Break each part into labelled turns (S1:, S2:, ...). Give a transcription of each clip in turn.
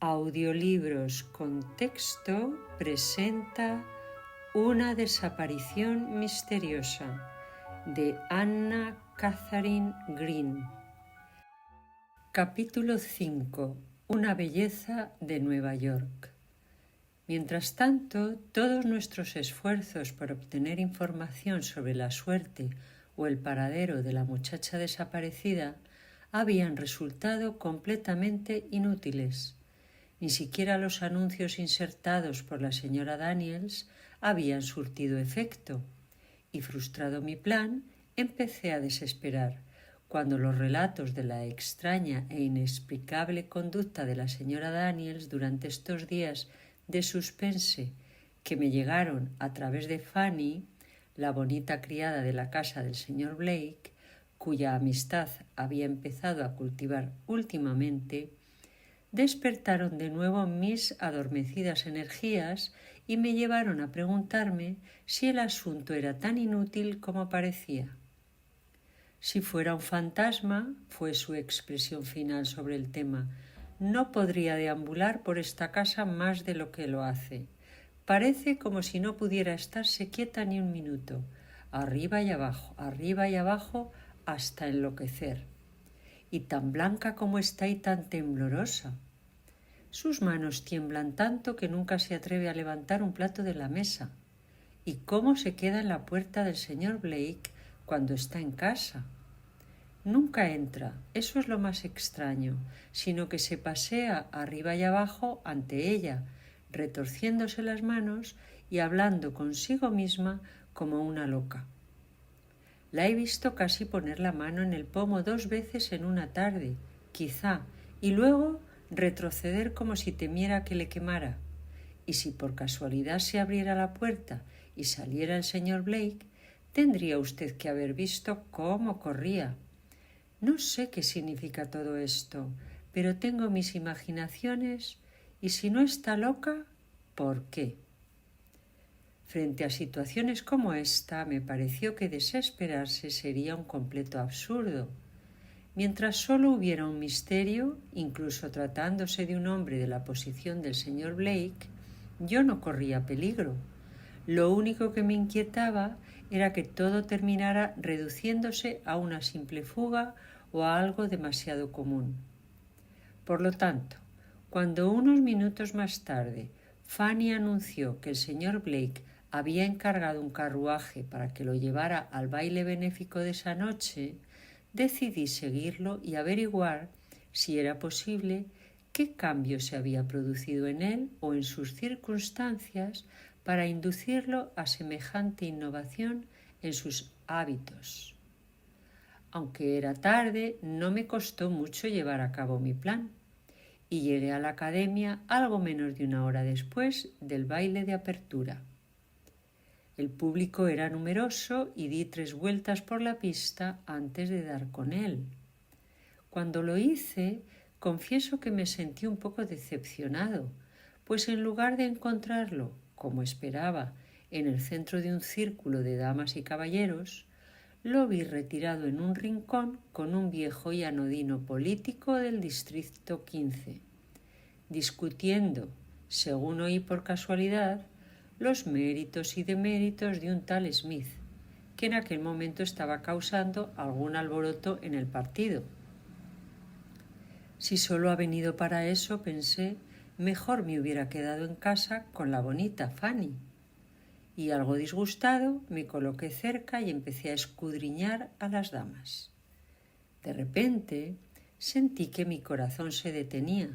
S1: Audiolibros con texto presenta Una desaparición misteriosa de Anna Katharine Green. Capítulo 5. Una belleza de Nueva York. Mientras tanto, todos nuestros esfuerzos por obtener información sobre la suerte o el paradero de la muchacha desaparecida habían resultado completamente inútiles. Ni siquiera los anuncios insertados por la señora Daniels habían surtido efecto, y frustrado mi plan, empecé a desesperar, cuando los relatos de la extraña e inexplicable conducta de la señora Daniels durante estos días de suspense que me llegaron a través de Fanny, la bonita criada de la casa del señor Blake, cuya amistad había empezado a cultivar últimamente, despertaron de nuevo mis adormecidas energías y me llevaron a preguntarme si el asunto era tan inútil como parecía. Si fuera un fantasma, fue su expresión final sobre el tema, no podría deambular por esta casa más de lo que lo hace. Parece como si no pudiera estarse quieta ni un minuto, arriba y abajo, hasta enloquecer. Y tan blanca como está y tan temblorosa. Sus manos tiemblan tanto que nunca se atreve a levantar un plato de la mesa. ¿Y cómo se queda en la puerta del señor Blake cuando está en casa? Nunca entra, eso es lo más extraño, sino que se pasea arriba y abajo ante ella, retorciéndose las manos y hablando consigo misma como una loca. La he visto casi poner la mano en el pomo 2 veces en una tarde, quizá, y luego retroceder como si temiera que le quemara. Y si por casualidad se abriera la puerta y saliera el señor Blake, tendría usted que haber visto cómo corría. No sé qué significa todo esto, pero tengo mis imaginaciones y si no está loca, ¿por qué? Frente a situaciones como esta, me pareció que desesperarse sería un completo absurdo. Mientras solo hubiera un misterio, incluso tratándose de un hombre de la posición del señor Blake, yo no corría peligro. Lo único que me inquietaba era que todo terminara reduciéndose a una simple fuga o a algo demasiado común. Por lo tanto, cuando unos minutos más tarde Fanny anunció que el señor Blake había encargado un carruaje para que lo llevara al baile benéfico de esa noche, decidí seguirlo y averiguar, si era posible, qué cambio se había producido en él o en sus circunstancias para inducirlo a semejante innovación en sus hábitos. Aunque era tarde, no me costó mucho llevar a cabo mi plan, y llegué a la academia algo menos de 1 hora después del baile de apertura. El público era numeroso y di 3 vueltas por la pista antes de dar con él. Cuando lo hice, confieso que me sentí un poco decepcionado, pues en lugar de encontrarlo, como esperaba, en el centro de un círculo de damas y caballeros, lo vi retirado en un rincón con un viejo y anodino político del distrito 15, discutiendo, según oí por casualidad, los méritos y deméritos de un tal Smith, que en aquel momento estaba causando algún alboroto en el partido. Si solo ha venido para eso, pensé, mejor me hubiera quedado en casa con la bonita Fanny. Y algo disgustado me coloqué cerca y empecé a escudriñar a las damas. De repente sentí que mi corazón se detenía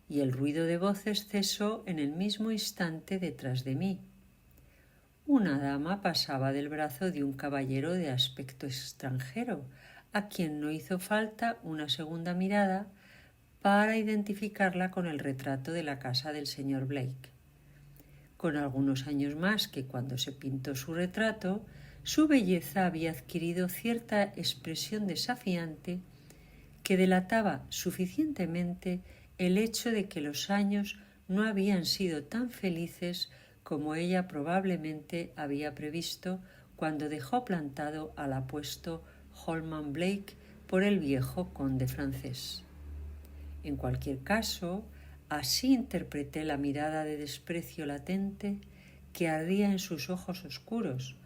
S1: y el ruido de voces cesó en el mismo instante detrás de mí. Una dama pasaba del brazo de un caballero de aspecto extranjero, a quien no hizo falta una segunda mirada para identificarla con el retrato de la casa del señor Blake. Con algunos años más que cuando se pintó su retrato, su belleza había adquirido cierta expresión desafiante que delataba suficientemente el hecho de que los años no habían sido tan felices como ella probablemente había previsto cuando dejó plantado al apuesto Holman Blake por el viejo conde francés. En cualquier caso, Así interpreté la mirada de desprecio latente que ardía en sus ojos oscuros,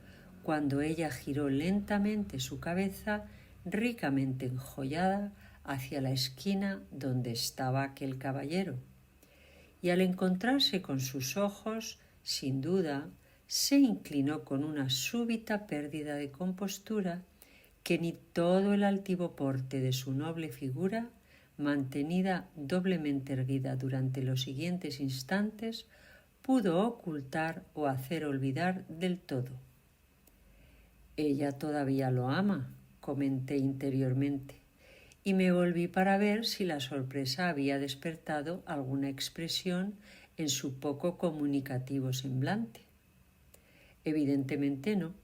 S1: cuando ella giró lentamente su cabeza, ricamente enjollada, hacia la esquina donde estaba aquel caballero. Y al encontrarse con sus ojos, sin duda, se inclinó con una súbita pérdida de compostura que ni todo el altivo porte de su noble figura, mantenida doblemente erguida durante los siguientes instantes, pudo ocultar o hacer olvidar del todo. «Ella todavía lo ama», comenté interiormente, y me volví para ver si la sorpresa había despertado alguna expresión en su poco comunicativo semblante. Evidentemente no,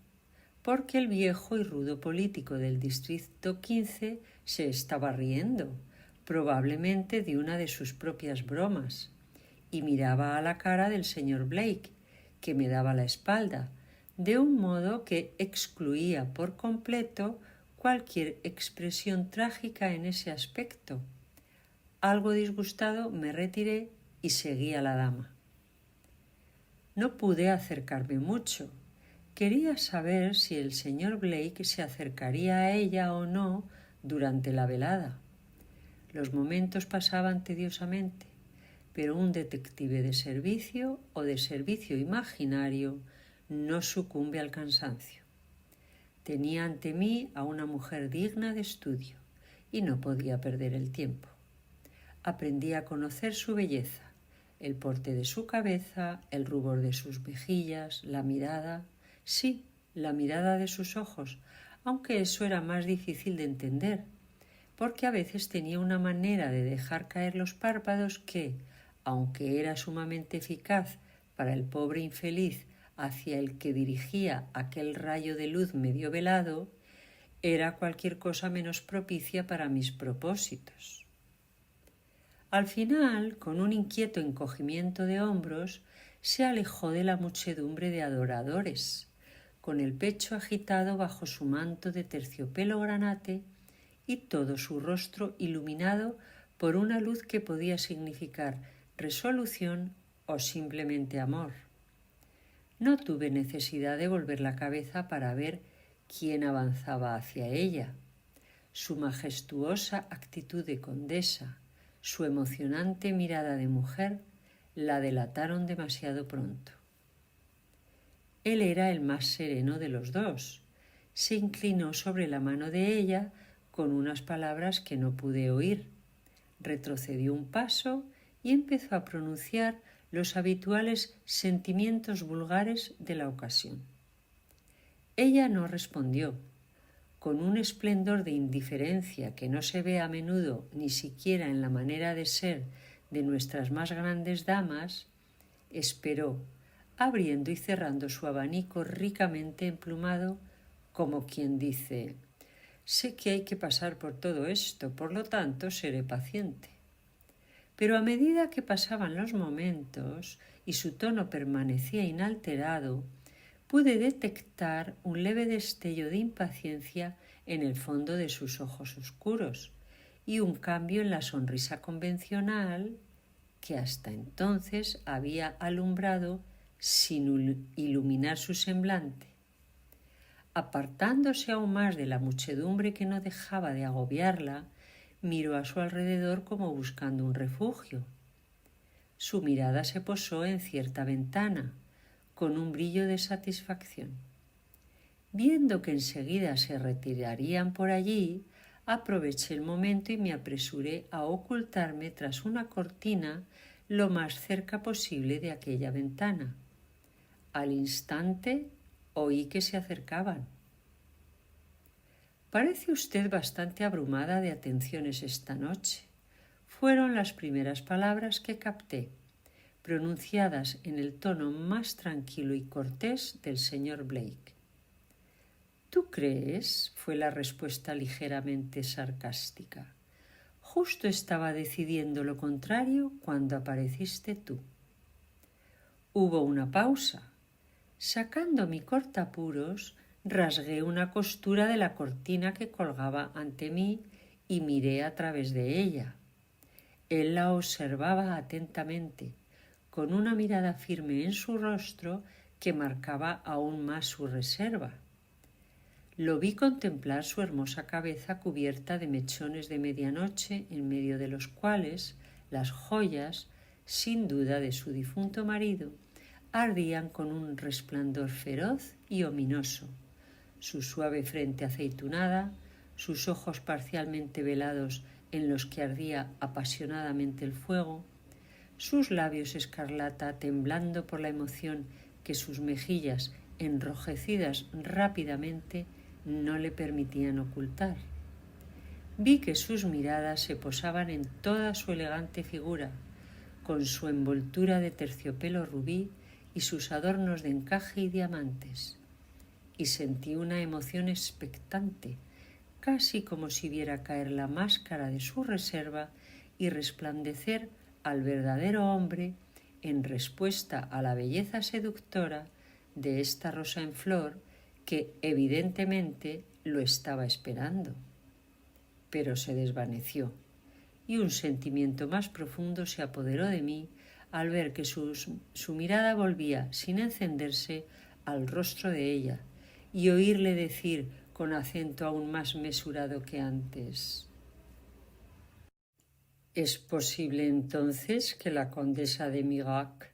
S1: porque el viejo y rudo político del Distrito 15 se estaba riendo, probablemente de una de sus propias bromas, y miraba a la cara del señor Blake, que me daba la espalda, de un modo que excluía por completo cualquier expresión trágica en ese aspecto. Algo disgustado me retiré y seguí a la dama. No pude acercarme mucho. Quería saber si el señor Blake se acercaría a ella o no durante la velada. Los momentos pasaban tediosamente, pero un detective de servicio o de servicio imaginario no sucumbe al cansancio. Tenía ante mí a una mujer digna de estudio y no podía perder el tiempo. Aprendí a conocer su belleza, el porte de su cabeza, el rubor de sus mejillas, la mirada, sí, la mirada de sus ojos, aunque eso era más difícil de entender, porque a veces tenía una manera de dejar caer los párpados que, aunque era sumamente eficaz para el pobre infeliz hacia el que dirigía aquel rayo de luz medio velado, era cualquier cosa menos propicia para mis propósitos. Al final, con un inquieto encogimiento de hombros, se alejó de la muchedumbre de adoradores, con el pecho agitado bajo su manto de terciopelo granate y todo su rostro iluminado por una luz que podía significar resolución o simplemente amor. No tuve necesidad de volver la cabeza para ver quién avanzaba hacia ella. Su majestuosa actitud de condesa, su emocionante mirada de mujer, la delataron demasiado pronto. Él era el más sereno de los dos. Se inclinó sobre la mano de ella con unas palabras que no pude oír. Retrocedió un paso y empezó a pronunciar los habituales sentimientos vulgares de la ocasión. Ella no respondió. Con un esplendor de indiferencia que no se ve a menudo ni siquiera en la manera de ser de nuestras más grandes damas, esperó, abriendo y cerrando su abanico ricamente emplumado, como quien dice: «Sé que hay que pasar por todo esto, por lo tanto seré paciente». Pero a medida que pasaban los momentos y su tono permanecía inalterado, pude detectar un leve destello de impaciencia en el fondo de sus ojos oscuros y un cambio en la sonrisa convencional que hasta entonces había alumbrado sin iluminar su semblante. Apartándose aún más de la muchedumbre que no dejaba de agobiarla, miró a su alrededor como buscando un refugio. Su mirada se posó en cierta ventana, con un brillo de satisfacción. Viendo que enseguida se retirarían por allí, aproveché el momento y me apresuré a ocultarme tras una cortina lo más cerca posible de aquella ventana. Al instante oí que se acercaban. «Parece usted bastante abrumada de atenciones esta noche», fueron las primeras palabras que capté, pronunciadas en el tono más tranquilo y cortés del señor Blake. «¿Tú crees?», fue la respuesta ligeramente sarcástica. «Justo estaba decidiendo lo contrario cuando apareciste tú». Hubo una pausa. Sacando mi cortapuros, rasgué una costura de la cortina que colgaba ante mí y miré a través de ella. Él la observaba atentamente, con una mirada firme en su rostro que marcaba aún más su reserva. Lo vi contemplar su hermosa cabeza cubierta de mechones de medianoche, en medio de los cuales las joyas, sin duda de su difunto marido, ardían con un resplandor feroz y ominoso. Su suave frente aceitunada, sus ojos parcialmente velados en los que ardía apasionadamente el fuego, sus labios escarlata temblando por la emoción que sus mejillas, enrojecidas rápidamente, no le permitían ocultar. Vi que sus miradas se posaban en toda su elegante figura, con su envoltura de terciopelo rubí y sus adornos de encaje y diamantes, y sentí una emoción expectante, casi como si viera caer la máscara de su reserva y resplandecer al verdadero hombre en respuesta a la belleza seductora de esta rosa en flor que evidentemente lo estaba esperando. Pero se desvaneció, y un sentimiento más profundo se apoderó de mí al ver que su mirada volvía sin encenderse al rostro de ella y oírle decir con acento aún más mesurado que antes: ¿Es posible entonces que la condesa de Mirac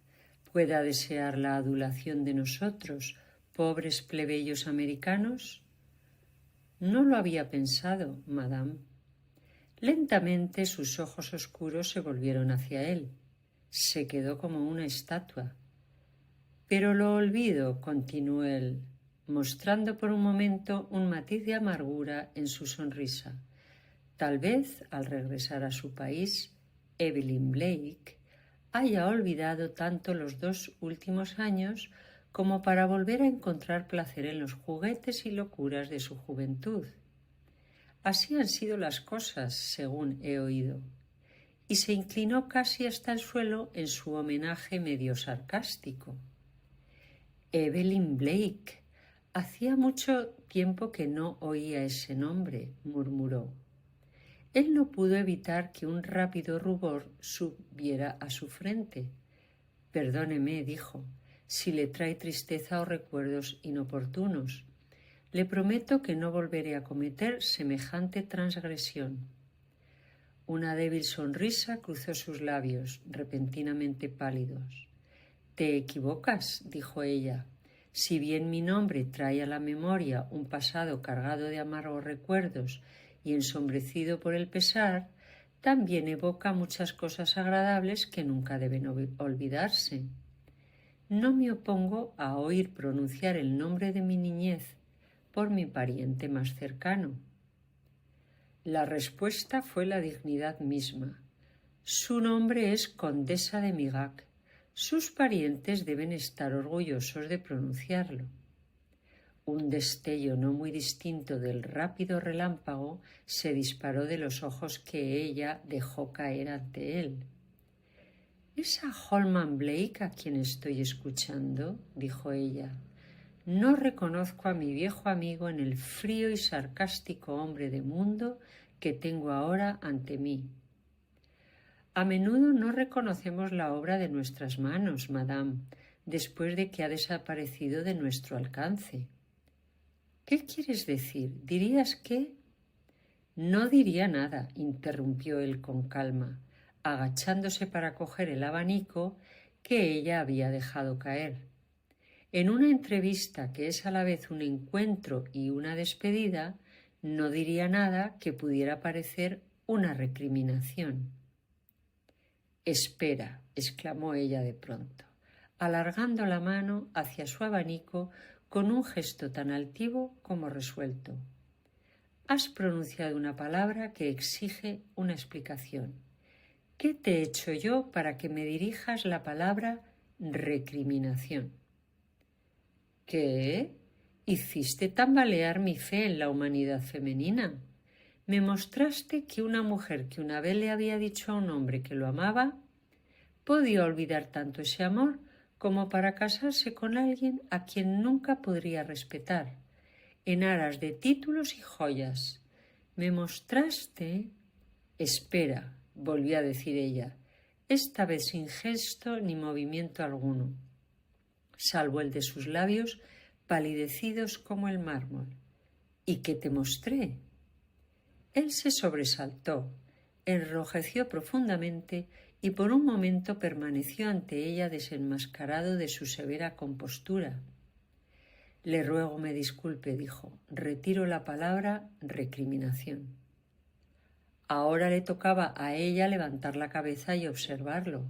S1: pueda desear la adulación de nosotros, pobres plebeyos americanos? No lo había pensado, madame. Lentamente sus ojos oscuros se volvieron hacia él. Se quedó como una estatua. Pero lo olvido, continuó él, mostrando por un momento un matiz de amargura en su sonrisa. Tal vez, al regresar a su país, Evelyn Blake haya olvidado tanto los 2 últimos años como para volver a encontrar placer en los juguetes y locuras de su juventud. Así han sido las cosas, según he oído. Y se inclinó casi hasta el suelo en su homenaje medio sarcástico. Evelyn Blake. Hacía mucho tiempo que no oía ese nombre, murmuró. Él no pudo evitar que un rápido rubor subiera a su frente. Perdóneme, dijo, si le trae tristeza o recuerdos inoportunos. Le prometo que no volveré a cometer semejante transgresión. Una débil sonrisa cruzó sus labios, repentinamente pálidos. Te equivocas, dijo ella. Si bien mi nombre trae a la memoria un pasado cargado de amargos recuerdos y ensombrecido por el pesar, también evoca muchas cosas agradables que nunca deben olvidarse. No me opongo a oír pronunciar el nombre de mi niñez por mi pariente más cercano. La respuesta fue la dignidad misma. Su nombre es Condesa de Mirac. Sus parientes deben estar orgullosos de pronunciarlo. Un destello no muy distinto del rápido relámpago se disparó de los ojos que ella dejó caer ante él. «¿Es a Holman Blake a quien estoy escuchando?», dijo ella. «No reconozco a mi viejo amigo en el frío y sarcástico hombre de mundo que tengo ahora ante mí». «A menudo no reconocemos la obra de nuestras manos, madame, después de que ha desaparecido de nuestro alcance». «¿Qué quieres decir? ¿Dirías qué?» «No diría nada», interrumpió él con calma, agachándose para coger el abanico que ella había dejado caer. «En una entrevista que es a la vez un encuentro y una despedida, no diría nada que pudiera parecer una recriminación». «Espera», exclamó ella de pronto, alargando la mano hacia su abanico con un gesto tan altivo como resuelto. «Has pronunciado una palabra que exige una explicación. ¿Qué te he hecho yo para que me dirijas la palabra recriminación?» «¿Qué? Hiciste tambalear mi fe en la humanidad femenina. Me mostraste que una mujer que una vez le había dicho a un hombre que lo amaba podía olvidar tanto ese amor como para casarse con alguien a quien nunca podría respetar, en aras de títulos y joyas. Me mostraste...» «Espera», volvió a decir ella, esta vez sin gesto ni movimiento alguno, salvo el de sus labios palidecidos como el mármol. ¿Y qué te mostré? Él se sobresaltó, enrojeció profundamente y por un momento permaneció ante ella desenmascarado de su severa compostura. Le ruego me disculpe, dijo. Retiro la palabra recriminación. Ahora le tocaba a ella levantar la cabeza y observarlo.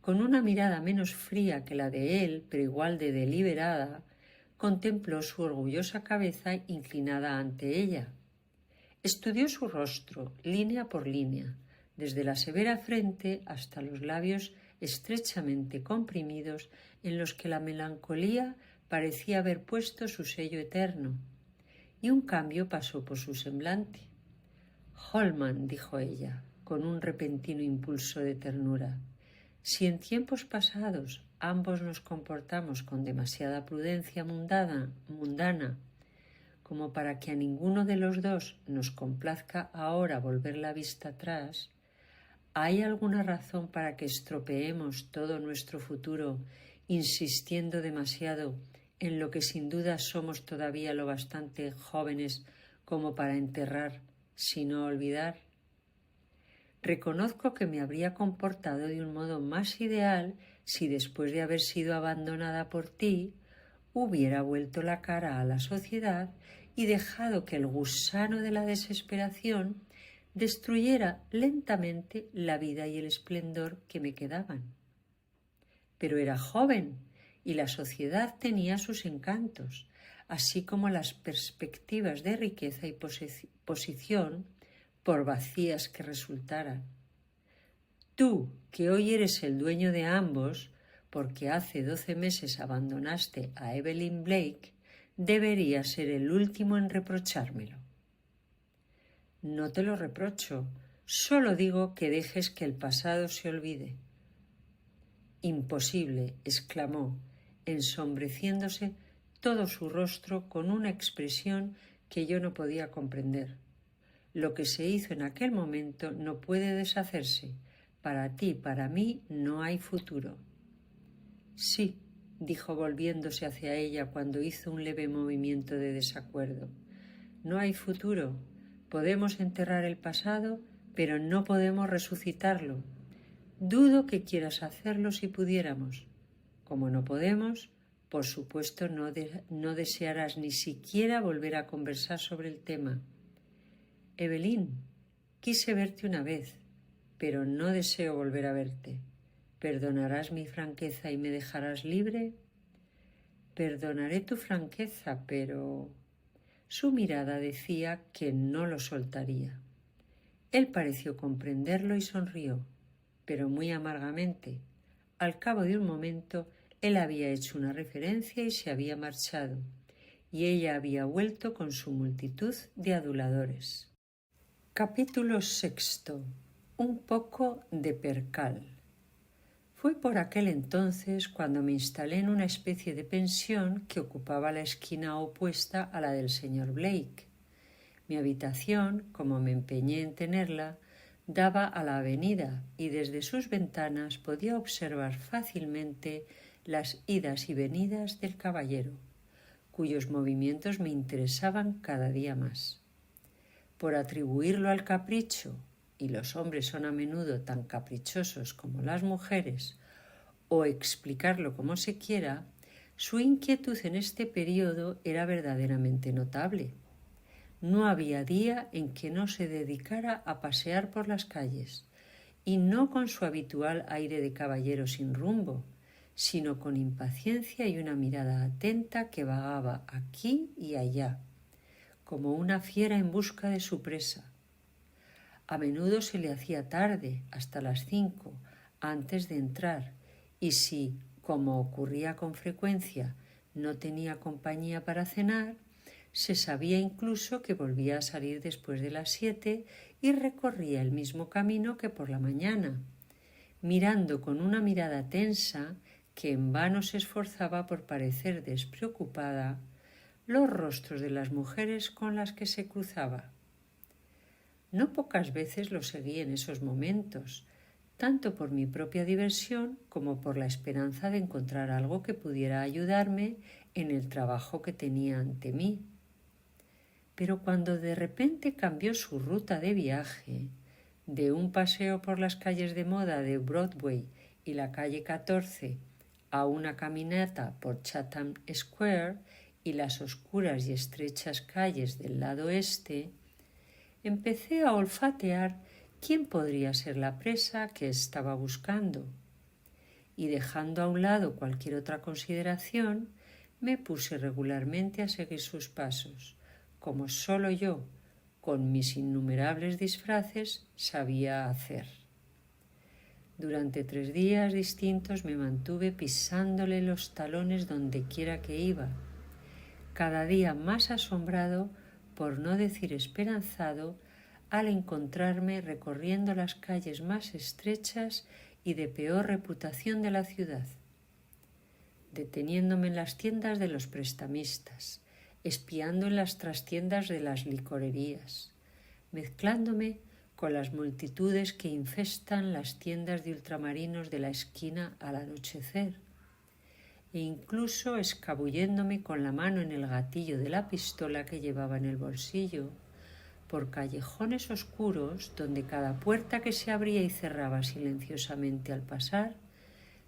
S1: Con una mirada menos fría que la de él, pero igual de deliberada, contempló su orgullosa cabeza inclinada ante ella. Estudió su rostro, línea por línea, desde la severa frente hasta los labios estrechamente comprimidos en los que la melancolía parecía haber puesto su sello eterno, y un cambio pasó por su semblante. Holman, dijo ella, con un repentino impulso de ternura, si en tiempos pasados ambos nos comportamos con demasiada prudencia mundana, como para que a ninguno de los dos nos complazca ahora volver la vista atrás, ¿hay alguna razón para que estropeemos todo nuestro futuro insistiendo demasiado en lo que sin duda somos todavía lo bastante jóvenes como para enterrar, sino olvidar? Reconozco que me habría comportado de un modo más ideal si después de haber sido abandonada por ti hubiera vuelto la cara a la sociedad y dejado que el gusano de la desesperación destruyera lentamente la vida y el esplendor que me quedaban. Pero era joven y la sociedad tenía sus encantos, así como las perspectivas de riqueza y posición, por vacías que resultaran. Tú, que hoy eres el dueño de ambos, porque hace 12 meses abandonaste a Evelyn Blake, deberías ser el último en reprochármelo. No te lo reprocho, solo digo que dejes que el pasado se olvide. Imposible, exclamó, ensombreciéndose todo su rostro con una expresión que yo no podía comprender. Lo que se hizo en aquel momento no puede deshacerse. Para ti, para mí, no hay futuro. Sí, dijo volviéndose hacia ella cuando hizo un leve movimiento de desacuerdo. No hay futuro. Podemos enterrar el pasado, pero no podemos resucitarlo. Dudo que quieras hacerlo si pudiéramos. Como no podemos, por supuesto no desearás ni siquiera volver a conversar sobre el tema. Evelyn, quise verte una vez, pero no deseo volver a verte. ¿Perdonarás mi franqueza y me dejarás libre? Perdonaré tu franqueza, pero... Su mirada decía que no lo soltaría. Él pareció comprenderlo y sonrió, pero muy amargamente. Al cabo de un momento, él había hecho una referencia y se había marchado, y ella había vuelto con su multitud de aduladores. Capítulo 6. Un poco de percal. Fue por aquel entonces cuando me instalé en una especie de pensión que ocupaba la esquina opuesta a la del señor Blake. Mi habitación, como me empeñé en tenerla, daba a la avenida y desde sus ventanas podía observar fácilmente las idas y venidas del caballero, cuyos movimientos me interesaban cada día más. Por atribuirlo al capricho, y los hombres son a menudo tan caprichosos como las mujeres, o explicarlo como se quiera, su inquietud en este período era verdaderamente notable. No había día en que no se dedicara a pasear por las calles, y no con su habitual aire de caballero sin rumbo, sino con impaciencia y una mirada atenta que vagaba aquí y allá, como una fiera en busca de su presa. A menudo se le hacía tarde, hasta las 5, antes de entrar, y si, como ocurría con frecuencia, no tenía compañía para cenar, se sabía incluso que volvía a salir después de las 7 y recorría el mismo camino que por la mañana, mirando con una mirada tensa que en vano se esforzaba por parecer despreocupada los rostros de las mujeres con las que se cruzaba. No pocas veces lo seguí en esos momentos, tanto por mi propia diversión como por la esperanza de encontrar algo que pudiera ayudarme en el trabajo que tenía ante mí. Pero cuando de repente cambió su ruta de viaje, de un paseo por las calles de moda de Broadway y la calle 14 a una caminata por Chatham Square y las oscuras y estrechas calles del lado este, empecé a olfatear quién podría ser la presa que estaba buscando. Y dejando a un lado cualquier otra consideración, me puse regularmente a seguir sus pasos, como solo yo, con mis innumerables disfraces, sabía hacer. Durante 3 días distintos me mantuve pisándole los talones donde quiera que iba, cada día más asombrado, por no decir esperanzado, al encontrarme recorriendo las calles más estrechas y de peor reputación de la ciudad, deteniéndome en las tiendas de los prestamistas, espiando en las trastiendas de las licorerías, mezclándome con las multitudes que infestan las tiendas de ultramarinos de la esquina al anochecer, e incluso escabulléndome con la mano en el gatillo de la pistola que llevaba en el bolsillo, por callejones oscuros donde cada puerta que se abría y cerraba silenciosamente al pasar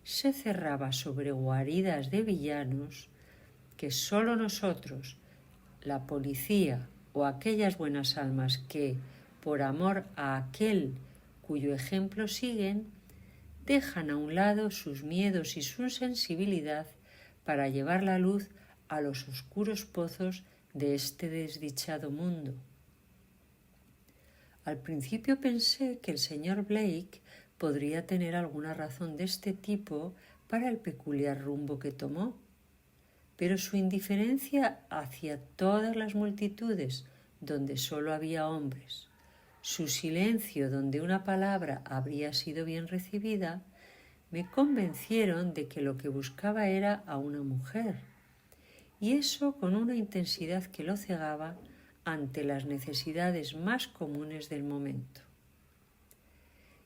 S1: se cerraba sobre guaridas de villanos que sólo nosotros, la policía o aquellas buenas almas que, por amor a aquel cuyo ejemplo siguen, dejan a un lado sus miedos y su sensibilidad para llevar la luz a los oscuros pozos de este desdichado mundo. Al principio pensé que el señor Blake podría tener alguna razón de este tipo para el peculiar rumbo que tomó, pero su indiferencia hacia todas las multitudes donde solo había hombres, su silencio donde una palabra habría sido bien recibida, me convencieron de que lo que buscaba era a una mujer, y eso con una intensidad que lo cegaba ante las necesidades más comunes del momento.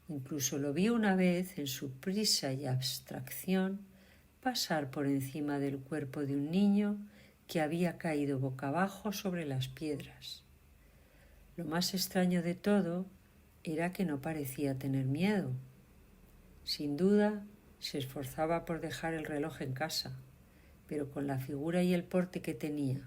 S1: Incluso lo vi una vez en su prisa y abstracción pasar por encima del cuerpo de un niño que había caído boca abajo sobre las piedras. Lo más extraño de todo era que no parecía tener miedo. Sin duda, se esforzaba por dejar el reloj en casa, pero con la figura y el porte que tenía,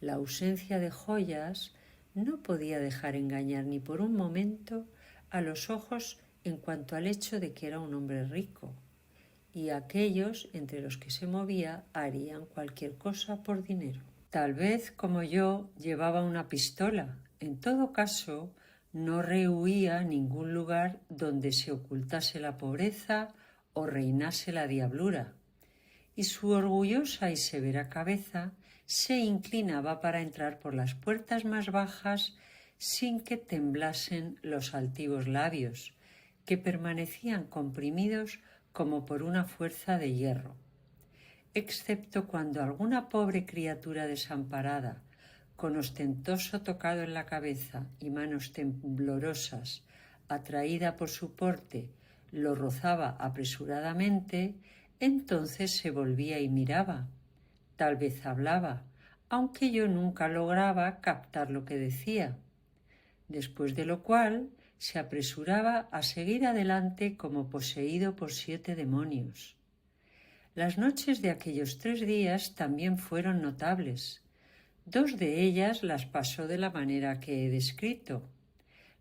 S1: la ausencia de joyas, no podía dejar engañar ni por un momento a los ojos en cuanto al hecho de que era un hombre rico, y aquellos entre los que se movía harían cualquier cosa por dinero. Tal vez, como yo, llevaba una pistola. En todo caso, no rehuía ningún lugar donde se ocultase la pobreza o reinase la diablura, y su orgullosa y severa cabeza se inclinaba para entrar por las puertas más bajas sin que temblasen los altivos labios, que permanecían comprimidos como por una fuerza de hierro, excepto cuando alguna pobre criatura desamparada, con ostentoso tocado en la cabeza y manos temblorosas, atraída por su porte, lo rozaba apresuradamente, entonces se volvía y miraba. Tal vez hablaba, aunque yo nunca lograba captar lo que decía, después de lo cual se apresuraba a seguir adelante como poseído por 7 demonios. Las noches de aquellos 3 días también fueron notables. 2 de ellas las pasó de la manera que he descrito.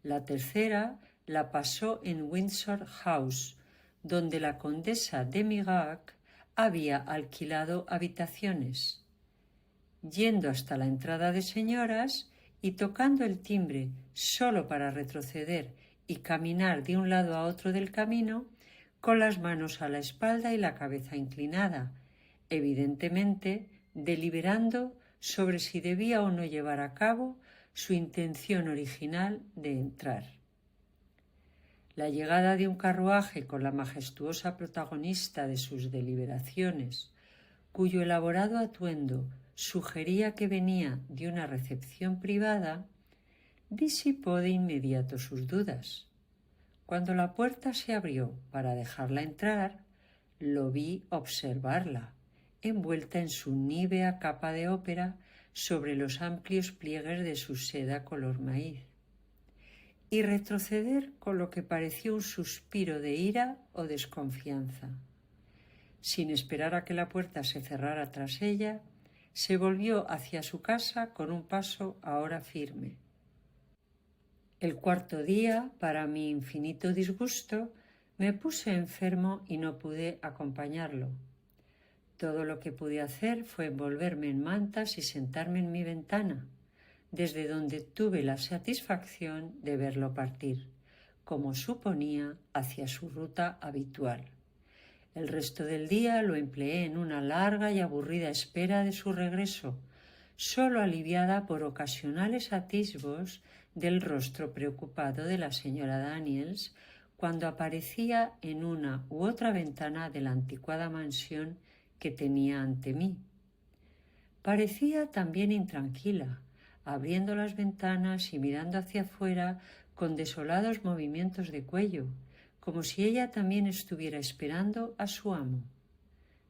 S1: La tercera la pasó en Windsor House, donde la condesa de Mirac había alquilado habitaciones. Yendo hasta la entrada de señoras y tocando el timbre solo para retroceder y caminar de un lado a otro del camino, con las manos a la espalda y la cabeza inclinada, evidentemente deliberando sobre si debía o no llevar a cabo su intención original de entrar. La llegada de un carruaje con la majestuosa protagonista de sus deliberaciones, cuyo elaborado atuendo sugería que venía de una recepción privada, disipó de inmediato sus dudas. Cuando la puerta se abrió para dejarla entrar, lo vi observarla, envuelta en su nívea capa de ópera sobre los amplios pliegues de su seda color maíz, y retroceder con lo que pareció un suspiro de ira o desconfianza. Sin esperar a que la puerta se cerrara tras ella, se volvió hacia su casa con un paso ahora firme. El cuarto día, para mi infinito disgusto, me puse enfermo y no pude acompañarlo. Todo lo que pude hacer fue envolverme en mantas y sentarme en mi ventana, desde donde tuve la satisfacción de verlo partir, como suponía, hacia su ruta habitual. El resto del día lo empleé en una larga y aburrida espera de su regreso, solo aliviada por ocasionales atisbos del rostro preocupado de la señora Daniels cuando aparecía en una u otra ventana de la anticuada mansión que tenía ante mí. Parecía también intranquila, abriendo las ventanas y mirando hacia afuera con desolados movimientos de cuello, como si ella también estuviera esperando a su amo.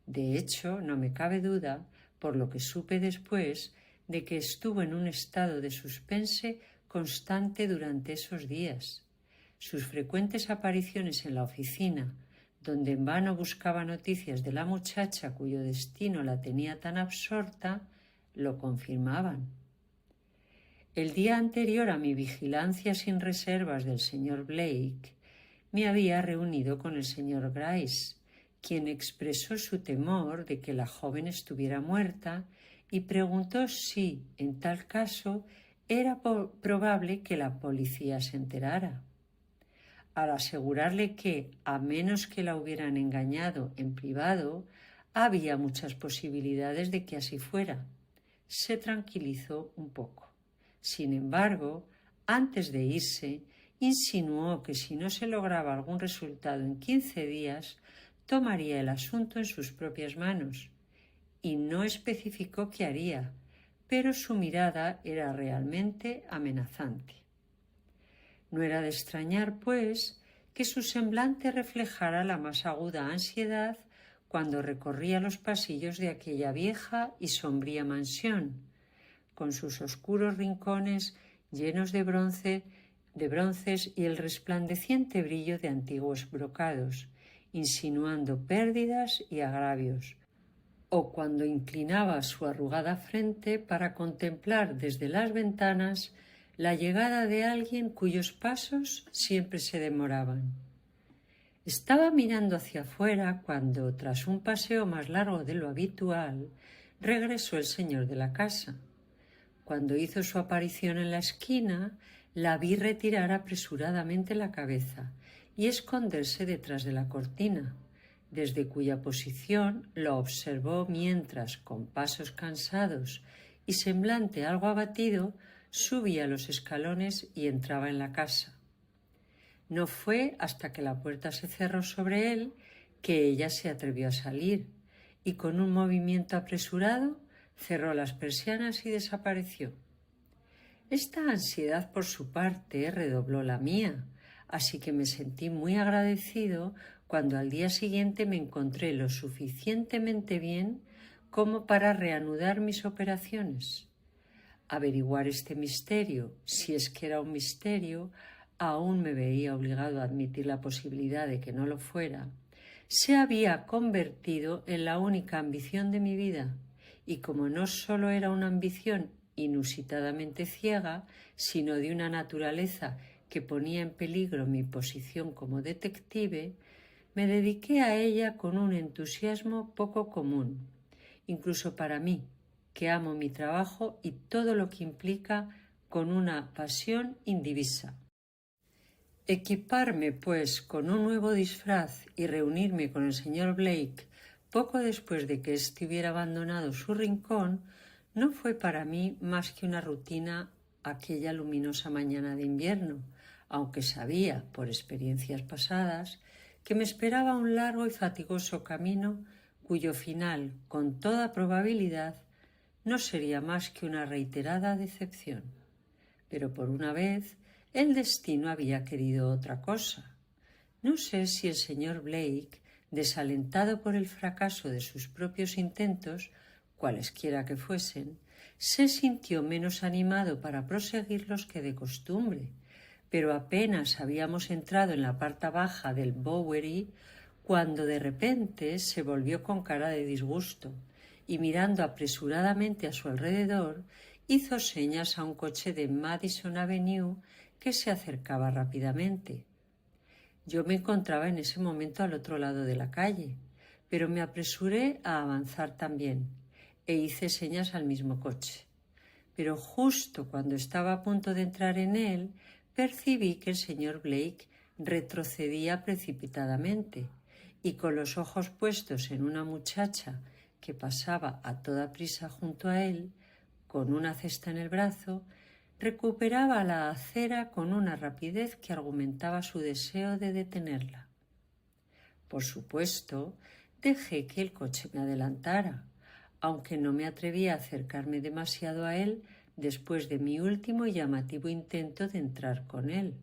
S1: De hecho, no me cabe duda, por lo que supe después, de que estuvo en un estado de suspense constante durante esos días. Sus frecuentes apariciones en la oficina, donde en vano buscaba noticias de la muchacha cuyo destino la tenía tan absorta, lo confirmaban. El día anterior a mi vigilancia sin reservas del señor Blake, me había reunido con el señor Gryce, quien expresó su temor de que la joven estuviera muerta y preguntó si, en tal caso, era probable que la policía se enterara. Al asegurarle que, a menos que la hubieran engañado en privado, había muchas posibilidades de que así fuera, se tranquilizó un poco. Sin embargo, antes de irse, insinuó que si no se lograba algún resultado en 15 días, tomaría el asunto en sus propias manos, y no especificó qué haría, pero su mirada era realmente amenazante. No era de extrañar, pues, que su semblante reflejara la más aguda ansiedad cuando recorría los pasillos de aquella vieja y sombría mansión, con sus oscuros rincones llenos de bronces y el resplandeciente brillo de antiguos brocados, insinuando pérdidas y agravios, o cuando inclinaba su arrugada frente para contemplar desde las ventanas la llegada de alguien cuyos pasos siempre se demoraban. Estaba mirando hacia afuera cuando, tras un paseo más largo de lo habitual, regresó el señor de la casa. Cuando hizo su aparición en la esquina, la vi retirar apresuradamente la cabeza y esconderse detrás de la cortina, desde cuya posición lo observó mientras, con pasos cansados y semblante algo abatido, subía los escalones y entraba en la casa. No fue hasta que la puerta se cerró sobre él que ella se atrevió a salir y, con un movimiento apresurado, cerró las persianas y desapareció. Esta ansiedad por su parte redobló la mía, así que me sentí muy agradecido cuando al día siguiente me encontré lo suficientemente bien como para reanudar mis operaciones. Averiguar este misterio, si es que era un misterio, aún me veía obligado a admitir la posibilidad de que no lo fuera, se había convertido en la única ambición de mi vida, y como no solo era una ambición inusitadamente ciega, sino de una naturaleza que ponía en peligro mi posición como detective, me dediqué a ella con un entusiasmo poco común, incluso para mí, que amo mi trabajo y todo lo que implica, con una pasión indivisa. Equiparme, pues, con un nuevo disfraz y reunirme con el señor Blake poco después de que éste hubiera abandonado su rincón no fue para mí más que una rutina aquella luminosa mañana de invierno, aunque sabía, por experiencias pasadas, que me esperaba un largo y fatigoso camino cuyo final, con toda probabilidad, no sería más que una reiterada decepción. pero por una vez el destino había querido otra cosa. No sé si el señor Blake, desalentado por el fracaso de sus propios intentos, cualesquiera que fuesen, se sintió menos animado para proseguirlos que de costumbre, pero apenas habíamos entrado en la parte baja del Bowery cuando de repente se volvió con cara de disgusto y mirando apresuradamente a su alrededor hizo señas a un coche de Madison Avenue que se acercaba rápidamente. Yo me encontraba en ese momento al otro lado de la calle, pero me apresuré a avanzar también e hice señas al mismo coche. Pero justo cuando estaba a punto de entrar en él, percibí que el señor Blake retrocedía precipitadamente y con los ojos puestos en una muchacha que pasaba a toda prisa junto a él, con una cesta en el brazo, recuperaba la acera con una rapidez que argumentaba su deseo de detenerla. Por supuesto, dejé que el coche me adelantara, aunque no me atreví a acercarme demasiado a él después de mi último y llamativo intento de entrar con él.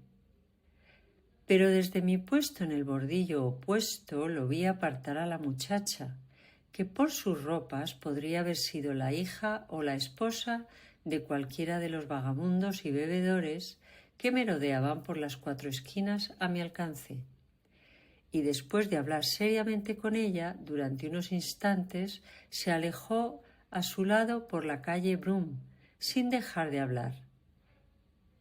S1: Pero desde mi puesto en el bordillo opuesto lo vi apartar a la muchacha, que por sus ropas podría haber sido la hija o la esposa de cualquiera de los vagabundos y bebedores que merodeaban por las 4 esquinas a mi alcance. Y después de hablar seriamente con ella, durante unos instantes se alejó a su lado por la calle Broome, sin dejar de hablar.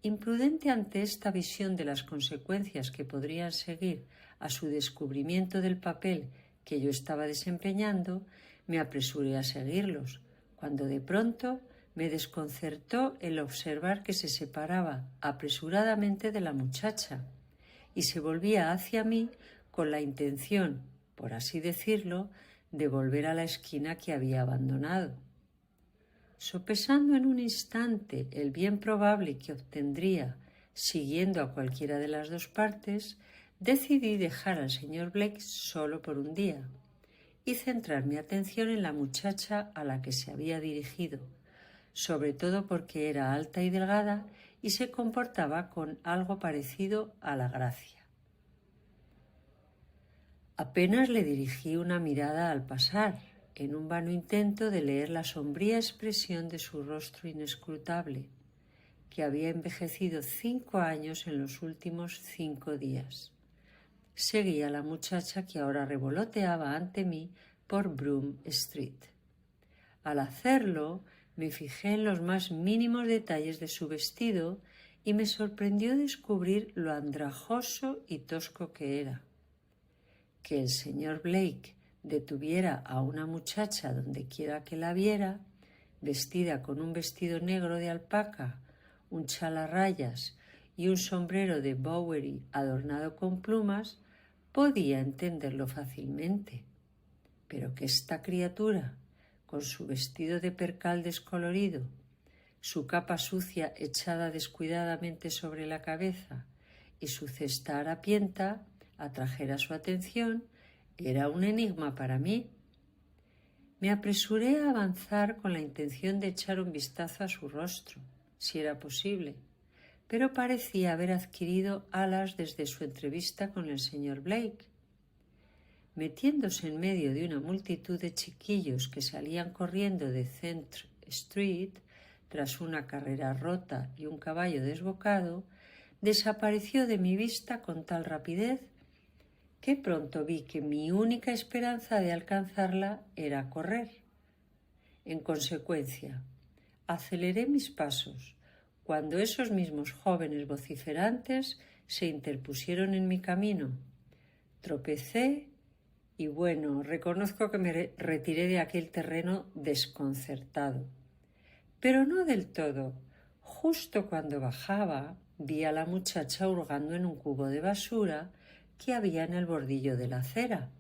S1: Imprudente ante esta visión de las consecuencias que podrían seguir a su descubrimiento del papel que yo estaba desempeñando, me apresuré a seguirlos, cuando de pronto me desconcertó el observar que se separaba apresuradamente de la muchacha y se volvía hacia mí con la intención, por así decirlo, de volver a la esquina que había abandonado. Sopesando en un instante el bien probable que obtendría siguiendo a cualquiera de las dos partes, decidí dejar al señor Blake solo por un día y centrar mi atención en la muchacha a la que se había dirigido, sobre todo porque era alta y delgada y se comportaba con algo parecido a la gracia. Apenas le dirigí una mirada al pasar, en un vano intento de leer la sombría expresión de su rostro inescrutable, que había envejecido 5 años en los últimos 5 días. Seguí a la muchacha que ahora revoloteaba ante mí por Broome Street. Al hacerlo, me fijé en los más mínimos detalles de su vestido y me sorprendió descubrir lo andrajoso y tosco que era. Que el señor Blake detuviera a una muchacha donde quiera que la viera, vestida con un vestido negro de alpaca, un chal a rayas y un sombrero de Bowery adornado con plumas, podía entenderlo fácilmente. Pero que esta criatura, con su vestido de percal descolorido, su capa sucia echada descuidadamente sobre la cabeza y su cesta harapienta, atrajera su atención, era un enigma para mí. Me apresuré a avanzar con la intención de echar un vistazo a su rostro, si era posible, pero parecía haber adquirido alas desde su entrevista con el señor Blake. Metiéndose en medio de una multitud de chiquillos que salían corriendo de Centre Street tras una carrera rota y un caballo desbocado, desapareció de mi vista con tal rapidez que pronto vi que mi única esperanza de alcanzarla era correr. En consecuencia, aceleré mis pasos cuando esos mismos jóvenes vociferantes se interpusieron en mi camino. Tropecé y reconozco que me retiré de aquel terreno desconcertado. Pero no del todo. Justo cuando bajaba, vi a la muchacha hurgando en un cubo de basura que había en el bordillo de la acera.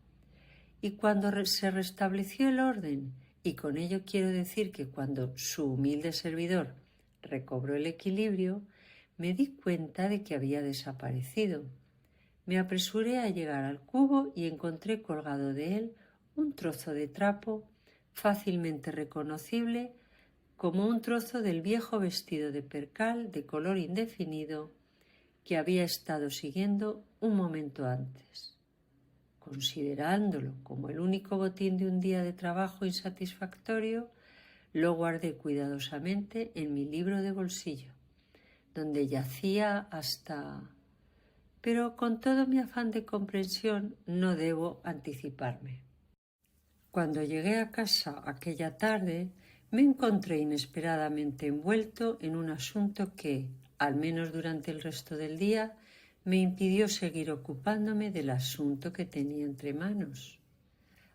S1: Y cuando se restableció el orden, y con ello quiero decir que cuando su humilde servidor recobró el equilibrio, me di cuenta de que había desaparecido. Me apresuré a llegar al cubo y encontré colgado de él un trozo de trapo fácilmente reconocible como un trozo del viejo vestido de percal de color indefinido que había estado siguiendo un momento antes. Considerándolo como el único botín de un día de trabajo insatisfactorio, lo guardé cuidadosamente en mi libro de bolsillo, donde yacía hasta... Pero con todo mi afán de comprensión no debo anticiparme. Cuando llegué a casa aquella tarde, me encontré inesperadamente envuelto en un asunto que, al menos durante el resto del día, me impidió seguir ocupándome del asunto que tenía entre manos.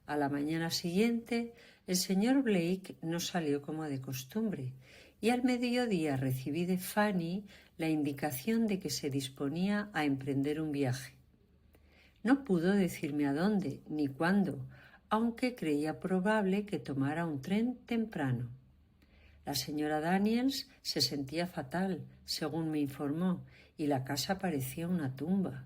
S1: A la mañana siguiente, el señor Blake no salió como de costumbre, y al mediodía recibí de Fanny la indicación de que se disponía a emprender un viaje. No pudo decirme a dónde ni cuándo, aunque creía probable que tomara un tren temprano. La señora Daniels se sentía fatal, según me informó, y la casa parecía una tumba.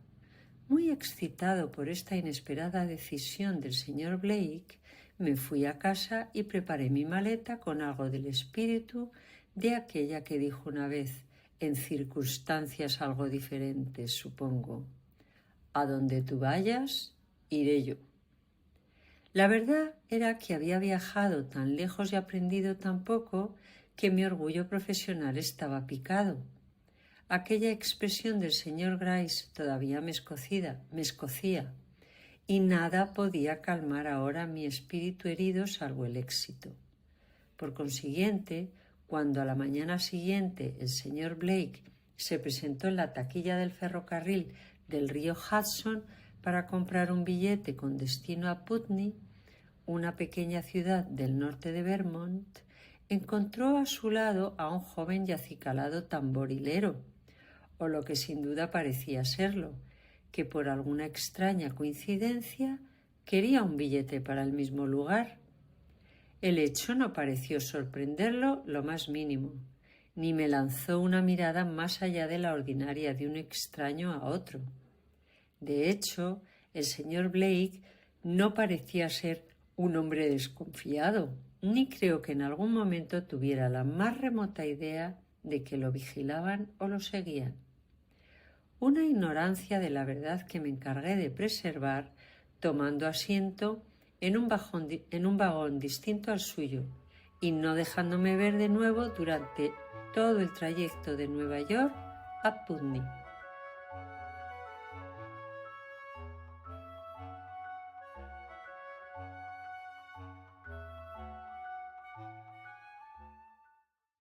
S1: Muy excitado por esta inesperada decisión del señor Blake, me fui a casa y preparé mi maleta con algo del espíritu de aquella que dijo una vez, en circunstancias algo diferentes, supongo: «A donde tú vayas, iré yo». La verdad era que había viajado tan lejos y aprendido tan poco que mi orgullo profesional estaba picado. Aquella expresión del señor Gryce todavía me escocía, y nada podía calmar ahora mi espíritu herido salvo el éxito. Por consiguiente, cuando a la mañana siguiente el señor Blake se presentó en la taquilla del ferrocarril del río Hudson para comprar un billete con destino a Putney, una pequeña ciudad del norte de Vermont, encontró a su lado a un joven y acicalado tamborilero, o lo que sin duda parecía serlo, que por alguna extraña coincidencia quería un billete para el mismo lugar. El hecho no pareció sorprenderlo lo más mínimo, ni me lanzó una mirada más allá de la ordinaria de un extraño a otro. De hecho, el señor Blake no parecía ser un hombre desconfiado, ni creo que en algún momento tuviera la más remota idea de que lo vigilaban o lo seguían. Una ignorancia de la verdad que me encargué de preservar tomando asiento en un vagón distinto al suyo y no dejándome ver de nuevo durante todo el trayecto de Nueva York a Putney.